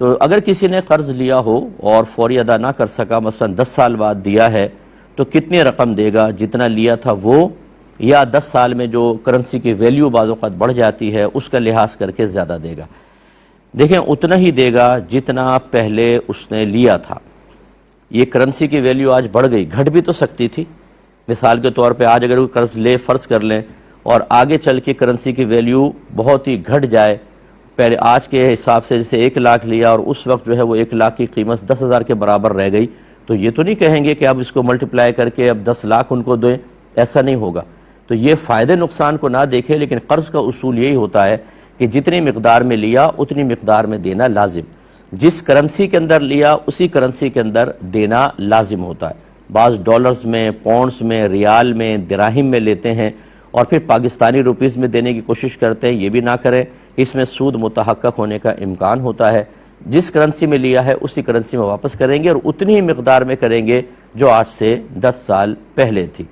تو اگر کسی نے قرض لیا ہو اور فوری ادا نہ کر سکا، مثلا 10 سال بعد دیا ہے، تو کتنی رقم دے گا؟ جتنا لیا تھا وہ، یا 10 سال میں جو کرنسی کی ویلیو بعض اوقات بڑھ جاتی ہے اس کا لحاظ کر کے زیادہ دے گا؟ دیکھیں اتنا ہی دے گا جتنا پہلے اس نے لیا تھا۔ یہ کرنسی کی ویلیو آج بڑھ گئی، گھٹ بھی تو سکتی تھی۔ مثال کے طور پہ آج اگر کوئی قرض لے، فرض کر لیں، اور آگے چل کے کرنسی کی ویلیو بہت ہی گھٹ جائے، پہلے آج کے حساب سے جیسے 1 لاکھ لیا اور اس وقت جو ہے وہ 1 لاکھ کی قیمت 10,000 کے برابر رہ گئی، تو یہ تو نہیں کہیں گے کہ اب اس کو ملٹیپلائی کر کے اب 10 لاکھ ان کو دیں، ایسا نہیں ہوگا۔ تو یہ فائدے نقصان کو نہ دیکھے، لیکن قرض کا اصول یہی ہوتا ہے کہ جتنی مقدار میں لیا اتنی مقدار میں دینا لازم، جس کرنسی کے اندر لیا اسی کرنسی کے اندر دینا لازم ہوتا ہے۔ بعض ڈالرز میں، پاؤنڈز میں، ریال میں، دراہم میں لیتے ہیں اور پھر پاکستانی روپیز میں دینے کی کوشش کرتے ہیں، یہ بھی نہ کریں، اس میں سود متحقق ہونے کا امکان ہوتا ہے۔ جس کرنسی میں لیا ہے اسی کرنسی میں واپس کریں گے، اور اتنی ہی مقدار میں کریں گے جو آج سے 10 سال پہلے تھی۔